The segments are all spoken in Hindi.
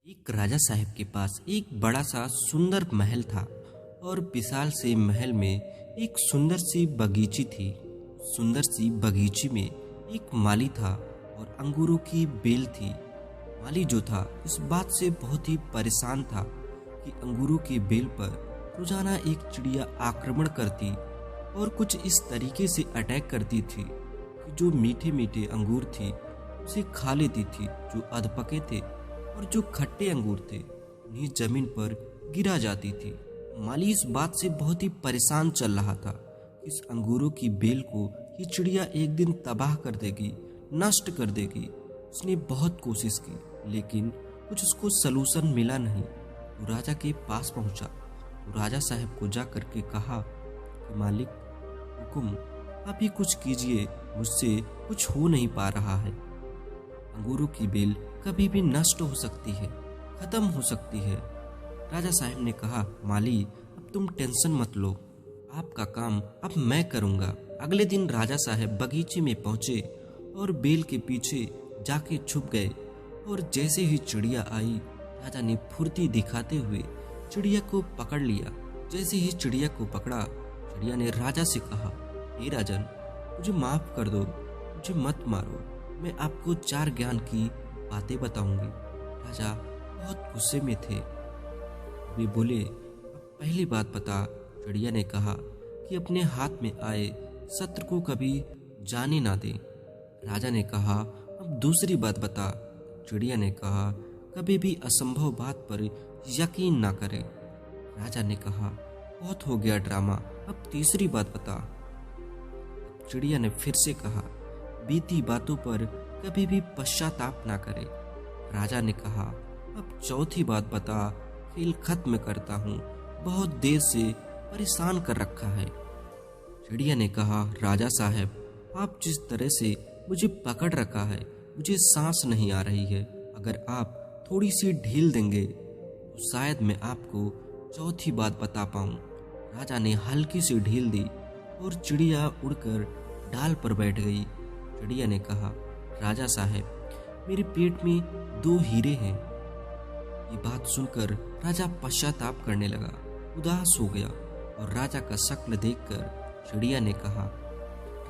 एक राजा साहब के पास एक बड़ा सा सुंदर महल था और विशाल से महल में एक सुंदर सी बगीची थी। सुंदर सी बगीची में एक माली था और अंगूरों की बेल थी। माली जो था इस बात से बहुत ही परेशान था कि अंगूरों की बेल पर रोजाना एक चिड़िया आक्रमण करती और कुछ इस तरीके से अटैक करती थी कि जो मीठे मीठे अंगूर थी उसे खा लेती थी, जो अधपके थे और जो खट्टे अंगूर थे उन्हें जमीन पर गिरा जाती थी। माली इस बात से बहुत ही परेशान चल रहा था। इस अंगूरों की बेल को ये चिड़िया एक दिन तबाह कर देगी, नष्ट कर देगी। उसने बहुत कोशिश की लेकिन कुछ उसको सलूशन मिला नहीं। वो राजा के पास पहुंचा तो राजा साहब को जा करके कहा कि मालिक हुकुम, आप ही कुछ कीजिए, मुझसे कुछ हो नहीं पा रहा है। अंगूरों की बेल कभी भी नष्ट हो सकती है, खत्म हो सकती है। राजा साहब ने कहा, माली अब तुम टेंशन मत लो, आपका काम अब मैं करूंगा। अगले दिन राजा साहब बगीचे में पहुंचे और बेल के पीछे जाके छुप गए और जैसे ही चिड़िया आई राजा ने फुर्ती दिखाते हुए चिड़िया को पकड़ लिया। जैसे ही चिड़िया को पकड़ा, चिड़िया ने राजा से कहा, हे राजन, मुझे माफ कर दो, मुझे मत मारो, मैं आपको 4 ज्ञान की बातें बताऊंगी। राजा बहुत गुस्से में थे। वे बोले, अब पहली बात बता। चिड़िया ने कहा कि अपने हाथ में आए शत्रु को कभी जाने ना दे। राजा ने कहा, अब दूसरी बात बता। चिड़िया ने कहा, कभी भी असंभव बात पर यकीन ना करे। राजा ने कहा, बहुत हो गया ड्रामा, अब तीसरी बात बता। चिड़िया ने फिर से कहा, बीती बातों पर कभी भी पश्चाताप ना करे। राजा ने कहा, अब चौथी बात बता, खेल खत्म करता हूँ, बहुत देर से परेशान कर रखा है। चिड़िया ने कहा, राजा साहब, आप जिस तरह से मुझे पकड़ रखा है, मुझे सांस नहीं आ रही है। अगर आप थोड़ी सी ढील देंगे तो शायद मैं आपको चौथी बात बता पाऊँ। राजा ने हल्की सी ढील दी और चिड़िया उड़कर डाल पर बैठ गई। चिड़िया ने कहा, राजा साहब, मेरे पेट में 2 हीरे हैं। ये बात सुनकर राजा पश्चाताप करने लगा, उदास हो गया और राजा का शक्ल देखकर चिड़िया ने कहा,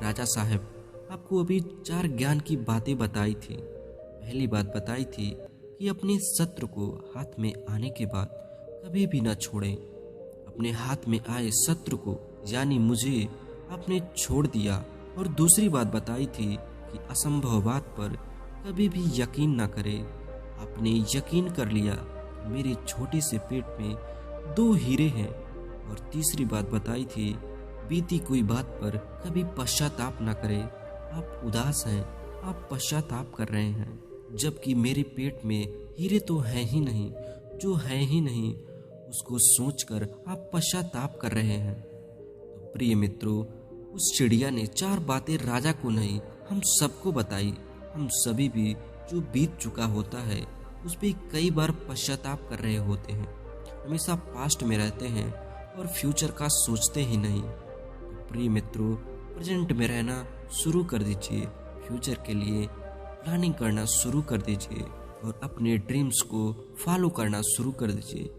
राजा साहब, आपको अभी 4 ज्ञान की बातें बताई थी। पहली बात बताई थी कि अपने शत्रु को हाथ में आने के बाद कभी भी न छोड़ें। अपने हाथ में आए शत्रु को यानी मुझे आपने छोड़ दिया। और दूसरी बात बताई थी कि असंभव बात पर कभी भी यकीन न करें। आपने यकीन कर लिया, मेरे छोटे से पेट में 2 हीरे हैं। और तीसरी बात बताई थी, बीती कोई बात पर कभी पश्चाताप न करें। आप उदास हैं, आप पश्चाताप कर रहे हैं, जबकि मेरे पेट में हीरे तो हैं ही नहीं। जो है ही नहीं उसको सोचकर आप पश्चाताप कर रहे हैं। तो प्रिय मित्रों, उस चिड़िया ने 4 बातें राजा को नहीं, हम सबको बताई। हम सभी भी जो बीत चुका होता है उस पर कई बार पश्चाताप कर रहे होते हैं। हमेशा पास्ट में रहते हैं और फ्यूचर का सोचते ही नहीं। तो प्रिय मित्रों, प्रेजेंट में रहना शुरू कर दीजिए, फ्यूचर के लिए प्लानिंग करना शुरू कर दीजिए और अपने ड्रीम्स को फॉलो करना शुरू कर दीजिए।